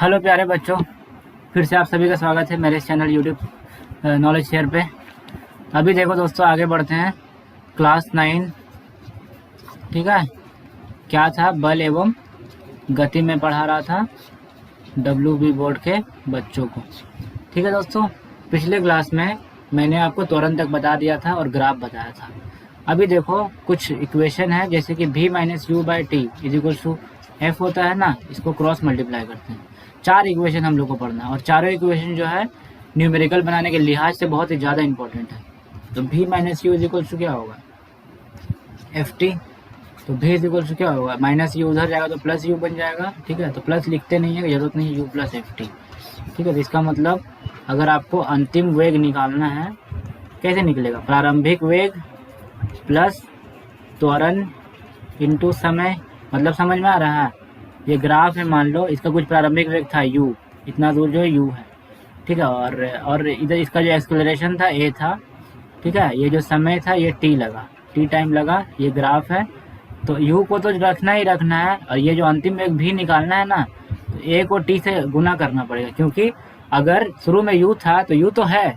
Hello प्यारे बच्चों, फिर से आप सभी का स्वागत है मेरे इस चैनल यूट्यूब नॉलेज शेयर पे। अभी देखो दोस्तों, आगे बढ़ते हैं। क्लास 9, ठीक है, क्या था, बल एवं गति में पढ़ा रहा था WB बोर्ड के बच्चों को। ठीक है दोस्तों, पिछले क्लास में मैंने आपको त्वरण तक बता दिया था और ग्राफ बताया था। अभी देखो कुछ इक्वेशन है, जैसे कि v minus U by T is equal to F होता है ना, इसको क्रॉस मल्टीप्लाई करते हैं। 4 इक्वेशन हम लोग को पढ़ना है और चारों इक्वेशन जो है न्यूमेरिकल बनाने के लिहाज से बहुत ही ज़्यादा इंपॉर्टेंट है। तो v minus U is equal to क्या होगा, एफ टी। तो v इज इक्वल टू क्या होगा, माइनस यू उधर जाएगा तो प्लस यू बन जाएगा। ठीक है, तो प्लस लिखते नहीं है, जरूरत नहीं है, यू प्लस एफ टी। ठीक है, तो इसका मतलब अगर आपको अंतिम वेग निकालना है, कैसे निकलेगा, प्रारंभिक वेग प्लस त्वरण इंटू समय। मतलब समझ में आ रहा है, ये ग्राफ है, मान लो इसका कुछ प्रारंभिक वेग था u, इतना दूर जो है u है। ठीक है, और इधर इसका जो एक्सेलरेशन था a था। ठीक है, ये जो समय था ये t लगा, t टाइम लगा, ये ग्राफ है। तो u को तो रखना ही रखना है, और ये जो अंतिम वेग भी निकालना है ना, तो a को t से गुना करना पड़ेगा, क्योंकि अगर शुरू में u था तो u तो है,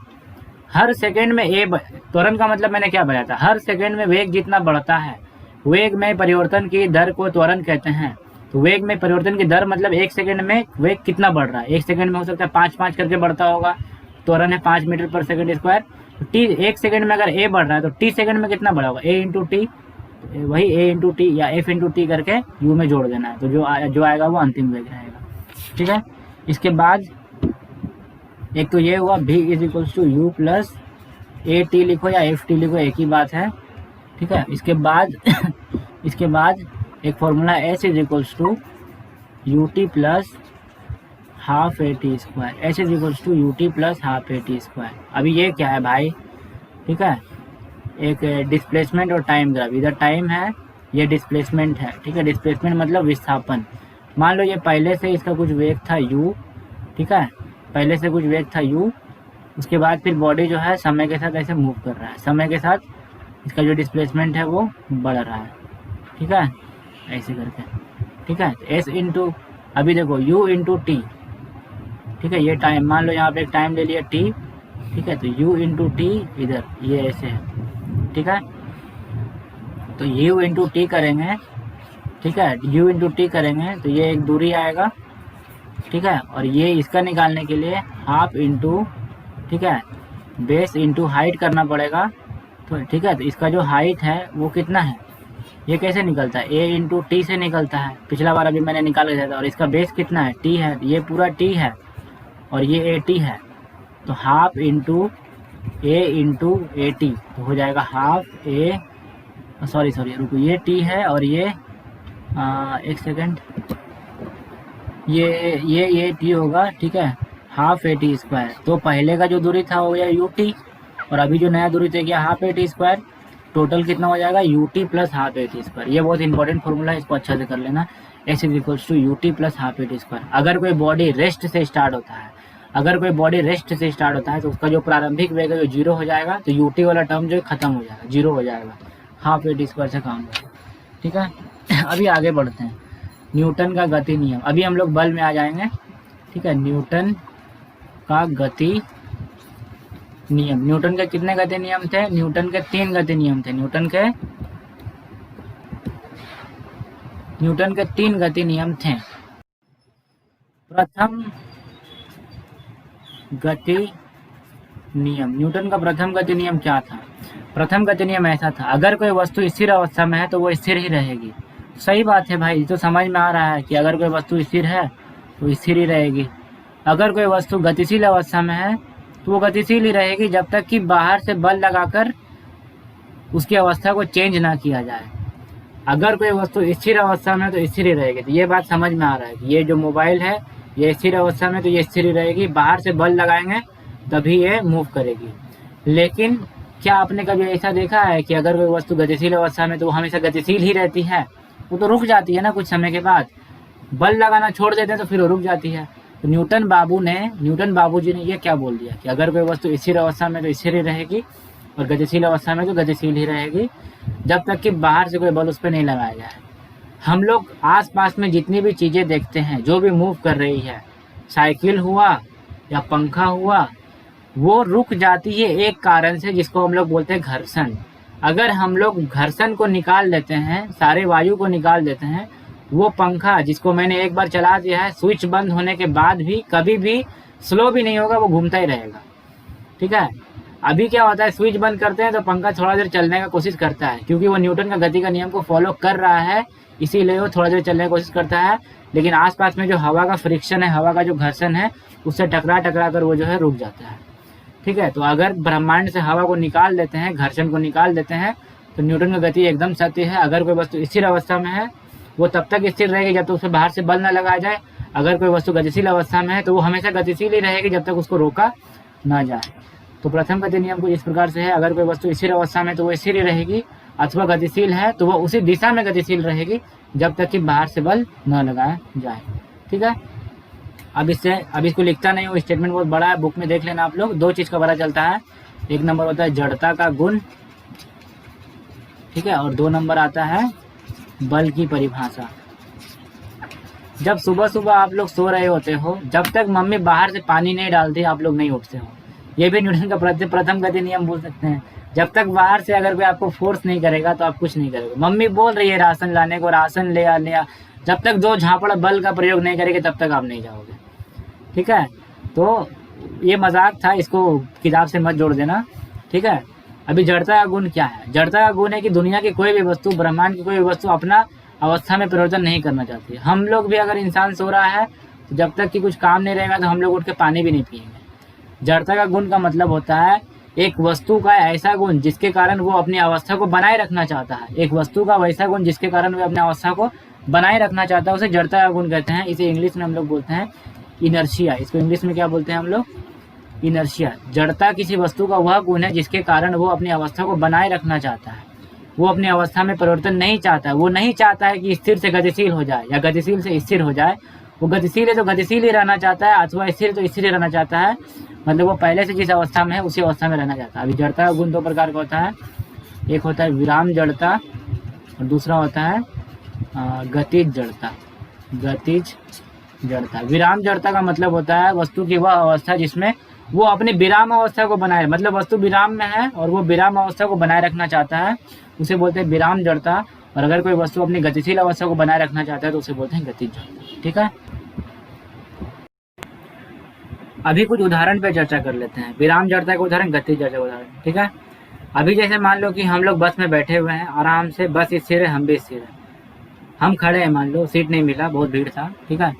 हर सेकेंड में त्वरण का मतलब मैंने क्या बताया था, हर सेकेंड में वेग जितना बढ़ता है, वेग में परिवर्तन की दर को त्वरण कहते हैं। तो वेग में परिवर्तन की दर मतलब 1 सेकेंड में वेग कितना बढ़ रहा है। 1 सेकेंड में हो सकता है 5-5 करके बढ़ता होगा, त्वरण है 5 मीटर पर सेकेंड स्क्वायर। तो टी 1 सेकेंड में अगर ए बढ़ रहा है तो टी सेकेंड में कितना बढ़ा होगा, ए इंटू टी, वही ए इंटू टी या एफ इंटू टी करके यू में जोड़ देना है। तो जो आएगा वो अंतिम वेग रहेगा। ठीक है, इसके बाद एक तो ये हुआ v is equals to U plus A T लिखो या एफ टी लिखो, एक ही बात है। ठीक है, इसके बाद एक formula S is equals to U T plus half A T square, S is equals to U T plus half A T square. अभी ये क्या है भाई, ठीक है, एक डिस्प्लेसमेंट और टाइम ग्राफ, इधर टाइम है, ये डिस्प्लेसमेंट है। ठीक है, डिस्प्लेसमेंट मतलब विस्थापन। मान लो ये पहले से इसका कुछ वेग था u, ठीक है, पहले से कुछ वेग था u, उसके बाद फिर बॉडी जो है समय के साथ ऐसे मूव कर रहा है, समय के साथ इसका जो डिस्प्लेसमेंट है वो बढ़ रहा है। ठीक है, ऐसे करके। ठीक है, एस इंटू, अभी देखो u इंटू टी। ठीक है, ये टाइम, मान लो यहाँ पे एक टाइम ले लिया t। ठीक है, तो u इंटू टी इधर ये ऐसे है। ठीक है, तो u इंटू टी करेंगे, ठीक है, u इंटू टी करेंगे तो ये एक दूरी आएगा। ठीक है, और ये इसका निकालने के लिए हाफ इंटू, ठीक है, बेस इंटू हाइट करना पड़ेगा। तो ठीक है, तो इसका जो हाइट है वो कितना है, ये कैसे निकलता है, a इंटू टी से निकलता है, पिछला बार अभी मैंने निकाल के दिया था। और इसका बेस कितना है, t है, ये पूरा t है और ये a t है। तो half into a into A T, तो हो जाएगा हाफ a, सॉरी रुको, ये t है और ये एक सेकेंड, ये t होगा। ठीक है, हाफ ए टी स्क्वायर। तो पहले का जो दूरी था हो गया यू टी, और अभी जो नया दूरी तय किया half A T square. Total कितना हो जाएगा, you T plus half A T square. ये बहुत इंपॉर्टेंट फॉर्मूला है, इसको अच्छा से कर लेना, S is equals to U T plus half A T square. अगर कोई बॉडी रेस्ट से स्टार्ट होता है, तो उसका जो प्रारंभिक वेग है वो 0 हो जाएगा, तो यू टी वाला टर्म जो खत्म हो जाएगा, 0 हो जाएगा, हाफ ए टी स्क्वायर से काम होगा। ठीक है, अभी आगे बढ़ते हैं, न्यूटन का गति नियम। अभी हम लोग बल में आ जाएंगे। ठीक है, न्यूटन का गति नियम। न्यूटन के कितने गति नियम थे, न्यूटन के 3 गति नियम थे। न्यूटन के 3 गति नियम थे। प्रथम गति नियम, न्यूटन का प्रथम गति नियम क्या था, प्रथम गति नियम ऐसा था, अगर कोई वस्तु स्थिर अवस्था में है तो वो स्थिर ही रहेगी। सही बात है भाई, तो समझ में आ रहा है कि अगर कोई वस्तु स्थिर है तो स्थिर ही रहेगी। अगर कोई वस्तु गतिशील अवस्था में है तो वो गतिशील ही रहेगी, जब तक कि बाहर से बल लगाकर उसकी अवस्था को चेंज ना किया जाए। अगर कोई वस्तु स्थिर अवस्था में है तो स्थिर ही रहेगी। तो ये बात समझ में आ रहा है कि ये जो मोबाइल है ये स्थिर अवस्था में, तो ये स्थिर ही रहेगी, बाहर से बल लगाएंगे तभी ये मूव करेगी। लेकिन क्या आपने कभी ऐसा देखा है कि अगर कोई वस्तु गतिशील अवस्था में तो वो हमेशा गतिशील ही रहती है, वो तो रुक जाती है ना कुछ समय के बाद, बल लगाना छोड़ देते हैं तो फिर वो रुक जाती है। तो न्यूटन बाबूजी ने ये क्या बोल दिया कि अगर कोई वस्तु स्थिर अवस्था में तो स्थिर ही रहेगी और गतिशील अवस्था में तो गतिशील ही रहेगी, जब तक कि बाहर से कोई बल उस पर नहीं लगाया जाए। हम लोग आसपास में जितनी भी चीज़ें देखते हैं, जो भी मूव कर रही है, साइकिल हुआ या पंखा हुआ, वो रुक जाती है एक कारण से जिसको हम लोग बोलते हैं घर्षण। अगर हम लोग घर्षण को निकाल देते हैं, सारे वायु को निकाल देते हैं, वो पंखा जिसको मैंने एक बार चला दिया है, स्विच बंद होने के बाद भी कभी भी स्लो भी नहीं होगा, वो घूमता ही रहेगा। ठीक है। अभी क्या होता है, स्विच बंद करते हैं तो पंखा थोड़ा देर चलने का कोशिश करता है, क्योंकि वो न्यूटन का गति का नियम को फॉलो कर रहा है, इसीलिए वो थोड़ा देर चलने की कोशिश करता है। लेकिन आसपास में जो हवा का फ्रिक्शन है, हवा का जो घर्षण है, उससे टकरा टकरा कर वो जो है रुक जाता है। ठीक है। तो अगर ब्रह्मांड से हवा को निकाल देते हैं, घर्षण को निकाल देते हैं, तो न्यूटन का गति एकदम सत्य है। अगर कोई वस्तु स्थिर अवस्था में है, वो तब तक स्थिर रहेगी जब तक उसमें बाहर से बल न लगाया जाए। अगर कोई वस्तु गतिशील अवस्था में है, तो वो हमेशा गतिशील ही रहेगी जब तक उसको रोका ना जाए। तो प्रथम गति नियम को इस प्रकार से है, अगर कोई वस्तु स्थिर अवस्था में तो वो स्थिर ही रहेगी, अथवा गतिशील है तो वो उसी दिशा में गतिशील रहेगी जब तक कि बाहर से बल न लगाया जाए। ठीक है। अब इसको लिखता नहीं हूँ, स्टेटमेंट बहुत बड़ा है, बुक में देख लेना आप लोग। दो चीज़ का पता चलता है, एक नंबर होता है जड़ता का गुण, ठीक है, और 2 नंबर आता है बल की परिभाषा। जब सुबह सुबह आप लोग सो रहे होते हो, जब तक मम्मी बाहर से पानी नहीं डालती आप लोग नहीं उठते हो। ये भी न्यूटन का प्रथम गति नियम बोल सकते हैं। जब तक बाहर से अगर कोई आपको फोर्स नहीं करेगा तो आप कुछ नहीं करोगे। मम्मी बोल रही है राशन लाने को, राशन ले आ, जब तक दो झापड़ बल का प्रयोग नहीं करेंगे तब तक आप नहीं जाओगे। ठीक है। तो ये मजाक था, इसको किताब से मत जोड़ देना। ठीक है। अभी जड़ता का गुण क्या है? जड़ता का गुण है कि दुनिया की कोई भी वस्तु, ब्रह्मांड की कोई भी वस्तु अपना अवस्था में परिवर्तन नहीं करना चाहती है। हम लोग भी अगर इंसान सो रहा है तो जब तक कि कुछ काम नहीं रहेगा तो हम लोग उठ के पानी भी नहीं पिएंगे। जड़ता का गुण का मतलब होता है एक वस्तु का ऐसा गुण जिसके कारण वो अपनी अवस्था को बनाए रखना चाहता है। एक वस्तु का वैसा गुण जिसके कारण वो अपनी अवस्था को बनाए रखना चाहता है, उसे जड़ता का गुण कहते हैं। इसे इंग्लिश में हम लोग बोलते हैं इनर्शिया। इसको इंग्लिश में क्या बोलते हैं हम लोग? इनर्शिया। जड़ता किसी वस्तु का वह गुण है जिसके कारण वो अपनी अवस्था को बनाए रखना चाहता है। वो अपनी अवस्था में परिवर्तन नहीं चाहता है। वो नहीं चाहता है कि स्थिर से गतिशील हो जाए या गतिशील से स्थिर हो जाए। वो गतिशील है तो गतिशील ही रहना चाहता है, अथवा स्थिर तो स्थिर ही रहना चाहता है। मतलब वो पहले से जिस अवस्था में है उसी अवस्था में रहना चाहता है। अभी जड़ता का गुण 2 प्रकार का होता है। एक होता है विराम जड़ता और दूसरा होता है गतिज जड़ता। गतिज जड़ता, विराम जड़ता का मतलब होता है वस्तु की वह अवस्था जिसमें वो अपनी विराम अवस्था को बनाए, मतलब वस्तु विराम में है और वो विराम अवस्था को बनाए रखना चाहता है, उसे बोलते हैं विराम जड़ता। और अगर कोई वस्तु अपनी गतिशील अवस्था को बनाए रखना चाहता है तो उसे बोलते हैं गतिज जड़ता। ठीक है। अभी कुछ उदाहरण पे चर्चा कर लेते हैं। विराम जड़ता का उदाहरण, गतिज जड़ता का उदाहरण। ठीक है। अभी जैसे मान लो कि हम लोग बस में बैठे हुए हैं, आराम से बस स्थिर है, हम भी स्थिर है, हम खड़े हैं, मान लो सीट नहीं मिला, बहुत भीड़ था। ठीक है।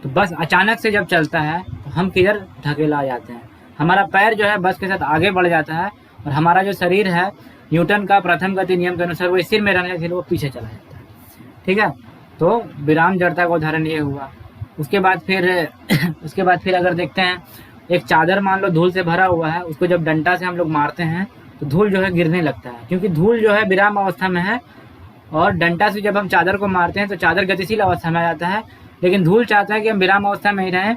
तो बस अचानक से जब चलता है तो हम किधर ढकेला जाते हैं, हमारा पैर जो है बस के साथ आगे बढ़ जाता है और हमारा जो शरीर है न्यूटन का प्रथम गति नियम के अनुसार वो स्थिर में रहने के लिए वो पीछे चला जाता है। ठीक है। तो विराम जड़ता का उदाहरण ये हुआ। उसके बाद फिर अगर देखते हैं, एक चादर मान लो धूल से भरा हुआ है, उसको जब डंडा से हम लोग मारते हैं तो धूल जो है गिरने लगता है, क्योंकि धूल जो है विराम अवस्था में है। और डंडा से जब हम चादर को मारते हैं तो चादर गतिशील अवस्था में आ जाता है, लेकिन धूल चाहता है कि हम विराम अवस्था में ही रहें,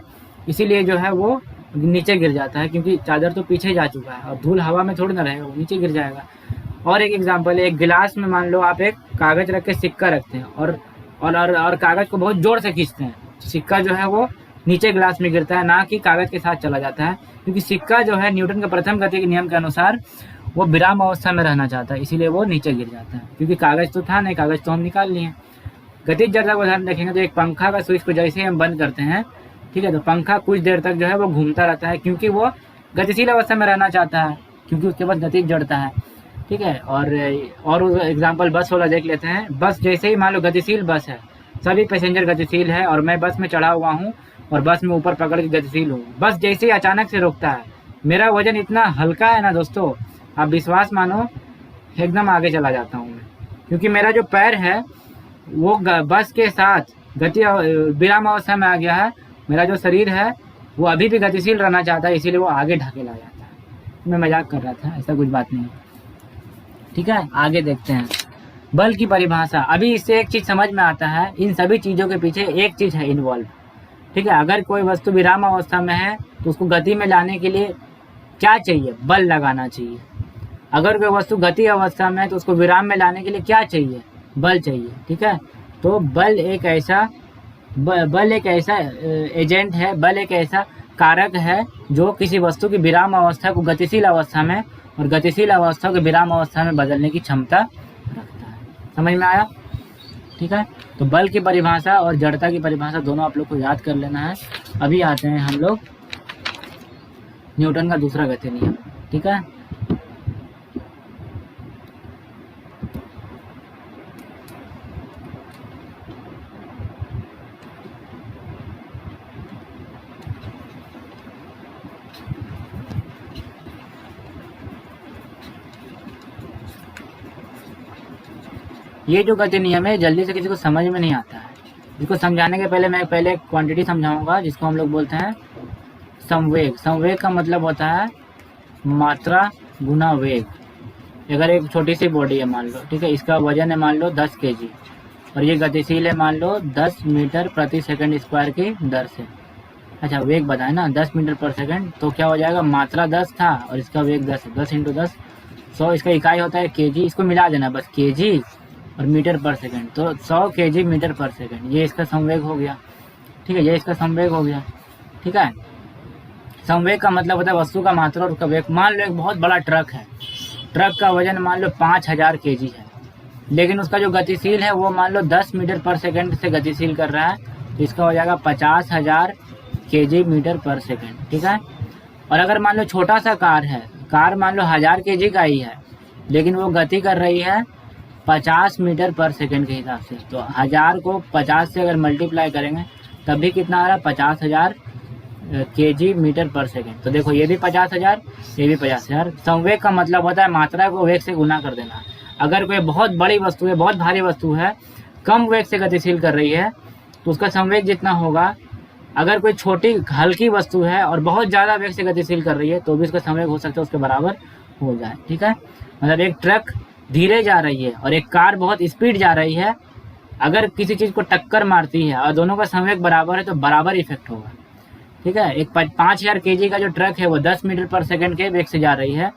इसीलिए जो है वो नीचे गिर जाता है, क्योंकि चादर तो पीछे जा चुका है और धूल हवा में थोड़ी ना रहेगा, वो नीचे गिर जाएगा। और एक एग्जांपल है, एक गिलास में मान लो आप एक कागज रख के सिक्का रखते हैं और कागज को बहुत जोर से खींचते हैं, तो सिक्का जो है वो नीचे गिलास में गिरता है, ना कि कागज के साथ चला जाता है, क्योंकि सिक्का जो है न्यूटन के प्रथम गति के नियम के अनुसार वो विराम अवस्था में रहना चाहता है, इसीलिए वो नीचे गिर जाता है, क्योंकि कागज तो था नहीं, कागज तो हम निकाल लिए। गतिज जड़ता का उदाहरण देखेंगे तो एक पंखा का स्विच को जैसे ही हम बंद करते हैं, ठीक है, तो पंखा कुछ देर तक जो है वो घूमता रहता है, क्योंकि वो गतिशील अवस्था में रहना चाहता है, क्योंकि उसके पास गतिज जड़ता है। ठीक है। और एग्जाम्पल बस वाला देख लेते हैं। बस जैसे ही मान लो गतिशील बस है, सभी पैसेंजर गतिशील है और मैं बस में चढ़ा हुआ हूँ और बस में ऊपर पकड़ के गतिशील हूँ। बस जैसे ही अचानक से रुकता है, मेरा वजन इतना हल्का है ना दोस्तों, आप विश्वास मानो एकदम आगे चला जाता हूँ मैं, क्योंकि मेरा जो पैर है वो बस के साथ विराम अवस्था में आ गया है। मेरा जो शरीर है वो अभी भी गतिशील रहना चाहता है, इसीलिए वो आगे ढकेला जाता है। मैं मजाक कर रहा था, ऐसा कुछ बात नहीं है। ठीक है। आगे देखते हैं बल की परिभाषा। अभी इससे एक चीज समझ में आता है, इन सभी चीजों के पीछे एक चीज है इन्वॉल्व। ठीक है। अगर कोई वस्तु विराम अवस्था में है तो उसको गति में लाने के लिए क्या चाहिए? बल लगाना चाहिए। अगर कोई वस्तु गति अवस्था में है तो उसको विराम में लाने के लिए क्या चाहिए? बल चाहिए। ठीक है। तो बल एक ऐसा बल एक ऐसा एजेंट है, बल एक ऐसा कारक है जो किसी वस्तु की विराम अवस्था को गतिशील अवस्था में और गतिशील अवस्था को विराम अवस्था में बदलने की क्षमता रखता है। समझ में आया? ठीक है, तो बल की परिभाषा और जड़ता की परिभाषा दोनों आप लोग को याद कर लेना है। अभी आते हैं हम लोग न्यूटन का दूसरा गति नियम। ठीक है, ये जो गति नियम है जल्दी से किसी को समझ में नहीं आता है। इसको समझाने के पहले मैं एक क्वांटिटी समझाऊंगा जिसको हम लोग बोलते हैं संवेग। संवेग का मतलब होता है मात्रा गुना वेग। अगर एक छोटी सी बॉडी है मान लो, ठीक है, इसका वजन है मान लो 10 kg और ये गतिशील है मान लो 10 मीटर प्रति सेकंड स्क्वायर की दर से। अच्छा, वेग बताए ना 10 मीटर पर सेकंड, तो क्या हो जाएगा, मात्रा 10 था और इसका वेग 10 है, 10 × 10 100। इसका इकाई होता है kg, इसको मिला देना बस, kg और मीटर पर सेकंड, तो 100 kg मीटर पर सेकंड, ये इसका संवेग हो गया। ठीक है, ये इसका संवेग हो गया। ठीक है, संवेग का मतलब होता है वस्तु का मात्रा और उसका वेग। मान लो एक बहुत बड़ा ट्रक है, ट्रक का वजन मान लो 5000 kg है, लेकिन उसका जो गतिशील है वो मान लो 10 मीटर पर सेकंड से गतिशील कर रहा है, तो इसका हो जाएगा 50,000 kg मीटर पर सेकंड। ठीक है, और अगर मान लो छोटा सा कार है, कार मान लो 1000 kg का ही है, लेकिन वो गति कर रही है 50 मीटर पर सेकंड के हिसाब से, तो 1000 को 50 से अगर मल्टीप्लाई करेंगे तब भी कितना आ रहा है, 50,000 kg मीटर पर सेकंड। तो देखो ये भी 50,000, ये भी 50,000। संवेग का मतलब होता है मात्रा को वेग से गुना कर देना। अगर कोई बहुत बड़ी वस्तु है, बहुत भारी वस्तु है, कम वेग से गतिशील कर रही है, तो उसका संवेग जितना होगा। अगर कोई छोटी हल्की वस्तु है और बहुत ज़्यादा वेग से गतिशील कर रही है, तो भी उसका संवेग हो सकता है उसके बराबर हो जाए। ठीक है, मतलब एक ट्रक धीरे जा रही है और एक कार बहुत स्पीड जा रही है, अगर किसी चीज़ को टक्कर मारती है और दोनों का संवेग बराबर है तो बराबर इफेक्ट होगा। ठीक है, एक 5000 kg का जो ट्रक है वो 10 मीटर पर सेकंड के वेग से जा रही है,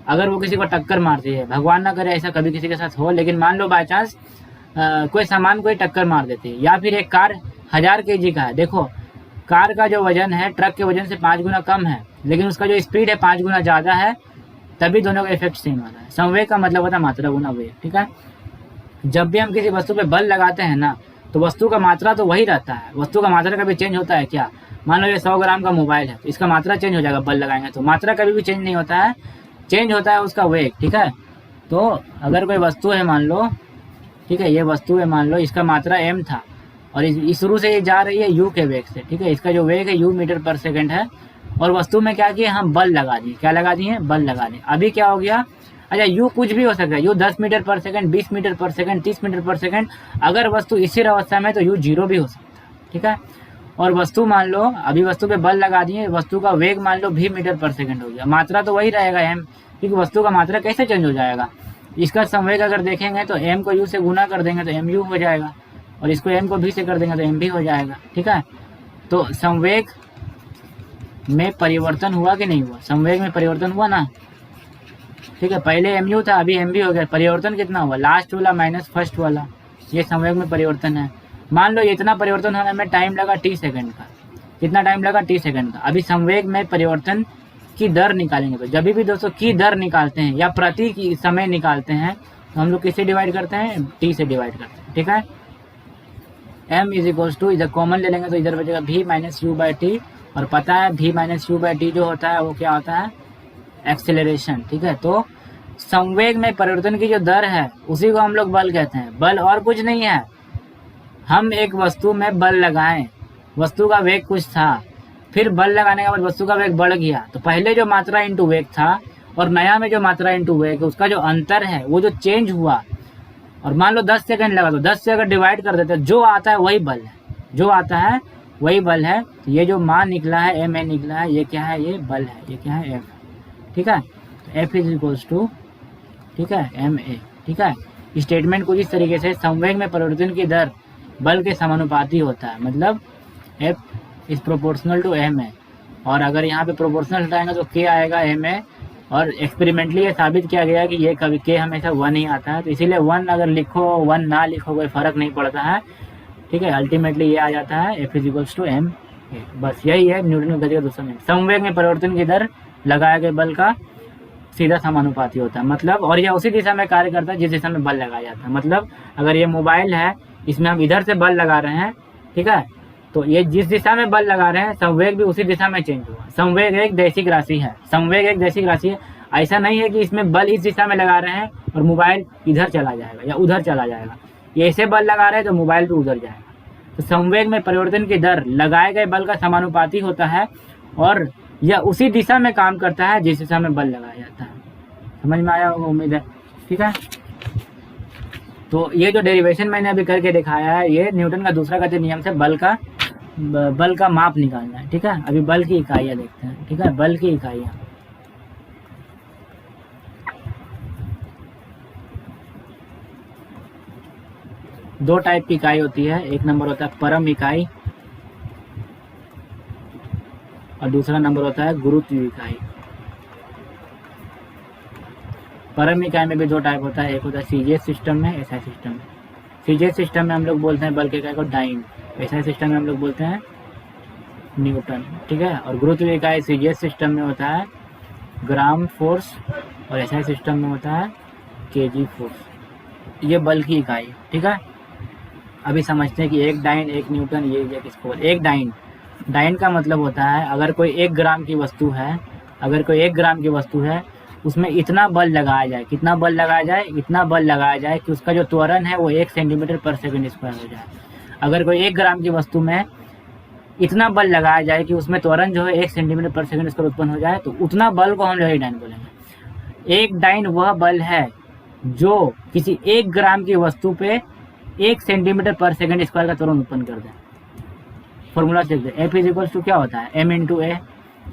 अगर वो किसी को टक्कर मारती है, भगवान ना करे ऐसा कभी किसी के साथ हो, लेकिन मान लो बाई चांस कोई सामान कोई टक्कर मार देती है, या फिर एक कार 1000 kg का है, देखो कार का जो वजन है ट्रक के वजन से 5 गुना कम है, लेकिन उसका जो स्पीड है 5 गुना ज़्यादा है, तभी दोनों का इफेक्ट सेम आता है। संवेग का मतलब होता है मात्रा गुना वेग। ठीक है, जब भी हम किसी वस्तु पे बल लगाते हैं ना, तो वस्तु का मात्रा तो वही रहता है, वस्तु का मात्रा कभी चेंज होता है क्या? मान लो ये 100 ग्राम का मोबाइल है, तो इसका मात्रा चेंज हो जाएगा बल लगाएंगे, तो मात्रा कभी भी चेंज नहीं होता है, चेंज होता है उसका वेग। ठीक है, तो अगर कोई वस्तु है मान लो, ठीक है, ये वस्तु है मान लो, इसका मात्रा m था और इस शुरू से ये जा रही है u के वेग से। ठीक है, इसका जो वेग है u मीटर पर सेकंड है, और वस्तु में क्या किया, हम बल लगा दिए। क्या लगा दिए? बल लगा दिए। अभी क्या हो गया, अच्छा u कुछ भी हो सकता है, u 10 मीटर पर सेकंड, 20 मीटर पर सेकंड, 30 मीटर पर सेकंड, अगर वस्तु स्थिर अवस्था में तो u 0 भी हो सकता है। ठीक है, और वस्तु मान लो अभी वस्तु पे बल लगा दिए, वस्तु का वेग मान लो v मीटर पर सेकंड हो गया, मात्रा तो वही रहेगा m, क्योंकि वस्तु का मात्रा कैसे चेंज हो जाएगा। इसका संवेग अगर देखेंगे तो m को u से गुना कर देंगे तो mu हो जाएगा, और इसको m को v से कर देंगे तो m भी हो जाएगा। ठीक है, तो संवेग में परिवर्तन हुआ कि नहीं हुआ? संवेग में परिवर्तन हुआ ना। ठीक है, पहले mu था, अभी m भी हो गया, परिवर्तन कितना हुआ, लास्ट वाला माइनस फर्स्ट वाला, ये संवेग में परिवर्तन है। मान लो इतना परिवर्तन होने में टाइम लगा t सेकंड का, कितना टाइम लगा, t सेकंड का। अभी संवेग में परिवर्तन की दर निकालेंगे, तो जब भी दोस्तों की दर निकालते हैं या प्रति की समय निकालते हैं, तो हम लोग किससे डिवाइड करते हैं, t से डिवाइड करते हैं। ठीक है, m इज इक्वल्स टू, इधर कॉमन ले लेंगे तो इधर बचेगा v minus U by T, और पता है v minus U by T जो होता है वो क्या होता है, एक्सेलरेशन। ठीक है, तो संवेग में परिवर्तन की जो दर है उसी को हम लोग बल कहते हैं। बल और कुछ नहीं है, हम एक वस्तु में बल लगाएं, वस्तु का वेग कुछ था, फिर बल लगाने के बाद वस्तु का वेग बढ़ गया, तो पहले जो मात्रा इंटू वेग था और नया में जो मात्रा इंटू वेग, उसका जो अंतर है वो जो चेंज हुआ, और मान लो 10 सेकंड लगा, तो 10 से अगर डिवाइड कर देते हैं, जो आता है वही बल है, जो आता है वही बल है। तो ये जो मान निकला है m a निकला है, ये क्या है, ये बल है, ये क्या है, f। ठीक है, तो f इज इक्वल्स टू, ठीक है, ma। ठीक है, स्टेटमेंट कुछ इस तरीके से, संवेग में परिवर्तन की दर बल के समानुपाती होता है, मतलब f is proportional to ma, और अगर यहाँ पे प्रोपोर्शनल हटाएंगे तो k आएगा ma, और एक्सपेरिमेंटली ये साबित किया गया कि ये कभी k हमेशा 1 ही आता है, तो इसीलिए 1 अगर लिखो 1 ना लिखो कोई फ़र्क नहीं पड़ता है, ठीक है। अल्टीमेटली ये आ जाता है F इक्वल्स टू एम। बस यही है न्यूटन की गति का दूसरा नियम। समवेग में परिवर्तन की दर लगाए गए बल का सीधा समानुपाती होता है। मतलब और यह उसी दिशा में कार्य करता है जिस दिशा में बल लगाया जाता है। मतलब अगर ये मोबाइल है, इसमें हम इधर से बल लगा रहे हैं, ठीक है, तो ये जिस दिशा में बल लगा रहे हैं संवेग भी उसी दिशा में चेंज होगा। संवेग एक दैशिक राशि है, संवेग एक दैशिक राशि है। ऐसा नहीं है कि इसमें बल इस दिशा में लगा रहे हैं और मोबाइल इधर चला जाएगा या उधर चला जाएगा। ये ऐसे बल लगा रहे हैं तो मोबाइल भी उधर जाएगा। तो संवेग में परिवर्तन की दर लगाए गए बल का समानुपाती होता है और यह उसी दिशा में काम करता है जिस दिशा में बल लगाया जाता है। समझ में आया होगा उम्मीद है, ठीक है। तो ये जो डेरिवेशन मैंने अभी करके दिखाया है, ये न्यूटन का दूसरा गति नियम से बल का माप निकालना है, ठीक है। अभी बल की इकाइयाँ देखते हैं, ठीक है। बल की इकाइयाँ दो टाइप की इकाई होती है। एक नंबर होता है परम इकाई और दूसरा नंबर होता है गुरुत्व इकाई। परम इकाई में भी दो टाइप होता है, एक होता है सीजीएस सिस्टम में, एसआई सिस्टम में। सीजीएस सिस्टम में हम लोग बोलते हैं बल के इकाई को डाइन, एसआई सिस्टम में हम लोग बोलते हैं न्यूटन, ठीक है। और गुरुत्व इकाई सीजीएस सिस्टम में होता है ग्राम फोर्स और एसआई सिस्टम में होता है केजी फोर्स। ये बल की इकाई, ठीक है। अभी समझते हैं कि एक डाइन, एक न्यूटन, ये किसको बोलते हैं। एक डाइन का मतलब होता है अगर कोई 1 ग्राम की वस्तु है, अगर कोई 1 ग्राम की वस्तु है, उसमें इतना बल लगाया जाए, कितना बल लगाया जाए, इतना बल लगाया जाए कि उसका जो त्वरण है वो 1 सेंटीमीटर पर सेकंड स्क्वायर हो जाए। अगर कोई 1 ग्राम की वस्तु में इतना बल लगाया जाए कि उसमें त्वरण जो है 1 सेंटीमीटर पर सेकंड स्क्वायर उत्पन्न हो जाए, तो उतना बल को हम लोग एक डाइन बोलेंगे। एक डाइन वह बल है जो किसी 1 ग्राम की वस्तु पे 1 सेंटीमीटर पर सेकंड स्क्वायर का त्वरण उत्पन्न कर दे। फॉर्मूला देख दे, F इक्वल्स टू क्या होता है, m इंटू ए।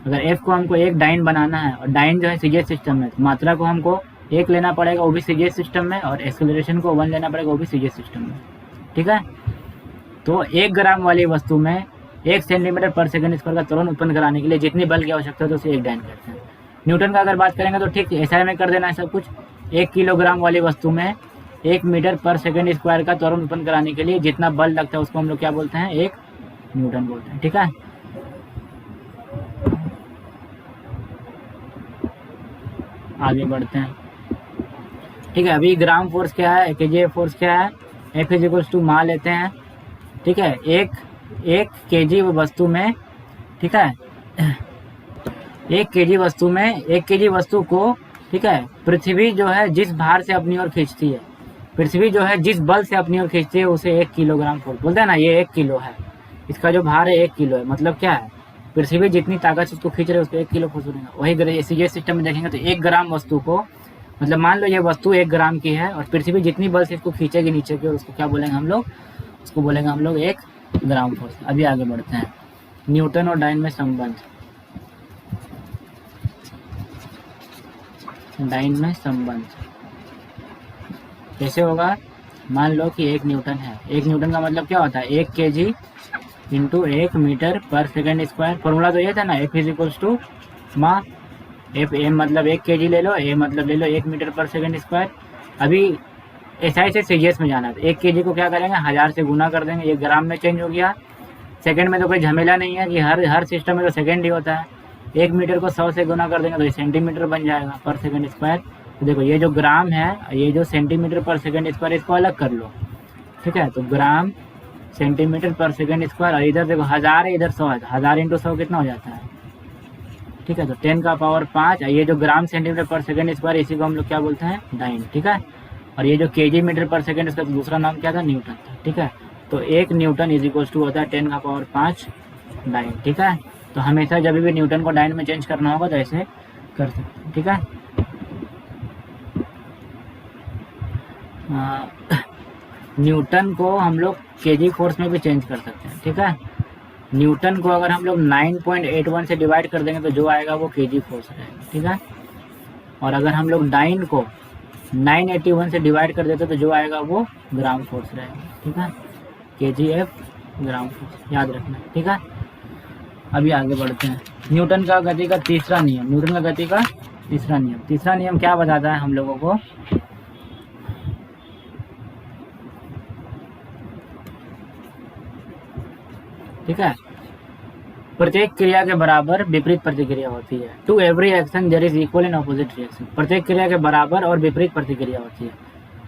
अगर F को हमको एक डाइन बनाना है और डाइन जो है सीजीएस सिस्टम में, तो मात्रा को हमको 1 लेना पड़ेगा वो भी सीजीएस सिस्टम में, और एक्सेलरेशन को 1 लेना पड़ेगा वो भी सीजीएस सिस्टम में, ठीक है। तो 1 ग्राम वाली वस्तु में 1 सेंटीमीटर पर सेकंड स्क्वायर का त्वरण उत्पन्न कराने के लिए जितनी बल की आवश्यकता है तो उसे एक डाइन कहते हैं। न्यूटन का अगर बात करेंगे तो ठीक ऐसा में कर देना है सब कुछ। 1 किलोग्राम वाली वस्तु में 1 मीटर पर सेकंड स्क्वायर का त्वरण उत्पन्न कराने के लिए जितना बल लगता है उसको हम लोग क्या बोलते हैं, 1 न्यूटन बोलते हैं, ठीक है। आगे बढ़ते हैं, ठीक है। अभी ग्राम फोर्स क्या है, केजीएफ फोर्स क्या है, F इक्वल्स टू मान लेते हैं, ठीक है। एक केजी वस्तु में, ठीक है, 1 केजी वस्तु में 1 केजी वस्तु को, ठीक है, पृथ्वी जो है जिस भार से अपनी ओर खींचती है, पृथ्वी जो है जिस बल से अपनी ओर खींचती है उसे 1 किलोग्राम फोर्स बोलते हैं ना। ये 1 किलो है, इसका जो भार है 1 किलो है। मतलब क्या है, पृथ्वी जितनी ताकत से उसको खींच रहे है उसको 1 किलो फोर्स देगा। वही सीजीएस सिस्टम में देखेंगे तो 1 ग्राम वस्तु को, मतलब मान लो ये वस्तु 1 ग्राम की है और पृथ्वी जितनी बल से इसको खींचेगी नीचे की ओर उसको क्या बोलेंगे हम लोग, उसको बोलेंगे हम लोग 1 ग्राम फोर्स। अभी आगे बढ़ते हैं, न्यूटन और डाइन में संबंध। डाइन में संबंध कैसे होगा, मान लो कि 1 न्यूटन है। 1 न्यूटन का मतलब क्या होता है, 1 केजी इंटू 1 मीटर पर सेकंड स्क्वायर। फॉर्मूला तो ये था ना, F इक्वल्स टू मा F, M मतलब 1 केजी ले लो, A मतलब ले लो 1 मीटर पर सेकंड स्क्वायर। अभी SI से सीजीएस में जाना है तो 1 केजी को क्या करेंगे, 1000 से गुना कर देंगे, ये ग्राम में चेंज हो गया। सेकंड में तो कोई झमेला नहीं है कि हर सिस्टम में तो सेकंड ही होता है। 1 मीटर को 100 से गुना कर देंगे तो ये सेंटीमीटर बन जाएगा पर सेकंड स्क्वायर। तो देखो ये जो ग्राम है, ये जो सेंटीमीटर पर सेकंड स्क्वायर, इसको अलग कर लो, ठीक है। तो ग्राम सेंटीमीटर पर सेकंड स्क्वायर, और इधर देखो 1000 है, इधर 100 है, 1000 इंटू 100 कितना हो जाता है, ठीक है। तो 10 का पावर 5। ये जो ग्राम सेंटीमीटर पर सेकंड स्क्वायर, इसी को हम लोग क्या बोलते हैं, डाइन, ठीक है। और ये जो केजी मीटर पर सेकंड स्क्वायर, दूसरा नाम क्या था, न्यूटन था, ठीक है। तो 1 न्यूटन इज इक्वल्स टू होता है 10 का पावर 5 डाइन, ठीक है। तो हमेशा जब भी न्यूटन को डाइन में चेंज करना होगा तो ऐसे कर सकते हैं, ठीक है। न्यूटन को हम लोग केजी फोर्स में भी चेंज कर सकते हैं, ठीक है। न्यूटन को अगर हम लोग 9.81 से डिवाइड कर देंगे तो जो आएगा वो केजी फोर्स रहेगा, ठीक है। और अगर हम लोग डाइन को 981 से डिवाइड कर देते तो जो आएगा वो ग्राम फोर्स रहेगा, ठीक है। KGF ग्राम फोर्स याद रखना, ठीक है। अभी आगे बढ़ते हैं, न्यूटन का गति का तीसरा नियम। न्यूटन का गति का तीसरा नियम क्या बताता है हम लोगों को, ठीक है। प्रत्येक क्रिया के बराबर विपरीत प्रतिक्रिया होती है। To every action there is equal and opposite reaction. प्रत्येक क्रिया के बराबर और विपरीत प्रतिक्रिया होती है।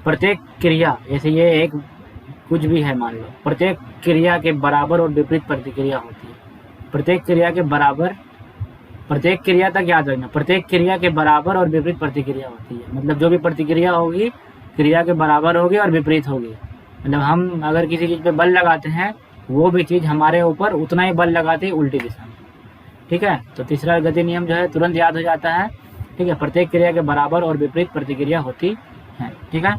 प्रत्येक क्रिया, जैसे ये एक कुछ भी है मान लो, प्रत्येक क्रिया के बराबर और विपरीत प्रतिक्रिया होती है। प्रत्येक क्रिया के बराबर, प्रत्येक क्रिया तक याद रखना, प्रत्येक क्रिया के बराबर और विपरीत प्रतिक्रिया होती है। मतलब जो भी प्रतिक्रिया होगी क्रिया के बराबर होगी और विपरीत होगी। मतलब हम अगर किसी चीज़ पे बल लगाते हैं, वो भी चीज़ हमारे ऊपर उतना ही बल लगाती है उल्टी दिशा में। ठीक है, तो तीसरा गति नियम जो है तुरंत याद हो जाता है। ठीक है, प्रत्येक क्रिया के बराबर और विपरीत प्रतिक्रिया होती है। ठीक है,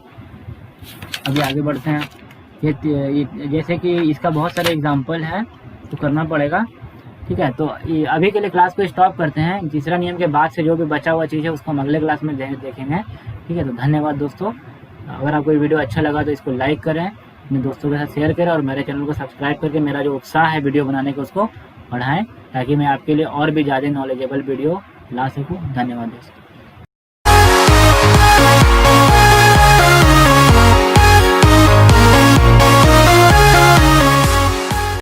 अभी आगे बढ़ते हैं। ये जैसे कि इसका बहुत सारे एग्जाम्पल है तो करना पड़ेगा। ठीक है, तो अभी के लिए क्लास को स्टॉप करते हैं। तीसरा नियम के बाद से जो भी बचा हुआ चीज़ है उसको हम अगले क्लास में देखेंगे। ठीक है, तो धन्यवाद दोस्तों। अगर आपको ये वीडियो अच्छा लगा तो इसको लाइक करें, अपने दोस्तों के साथ शेयर करें और मेरे चैनल को सब्सक्राइब करके मेरा जो उत्साह है वीडियो बनाने का उसको बढ़ाएं, ताकि मैं आपके लिए और भी ज़्यादा नॉलेजेबल वीडियो ला सकूं। धन्यवाद दोस्तों।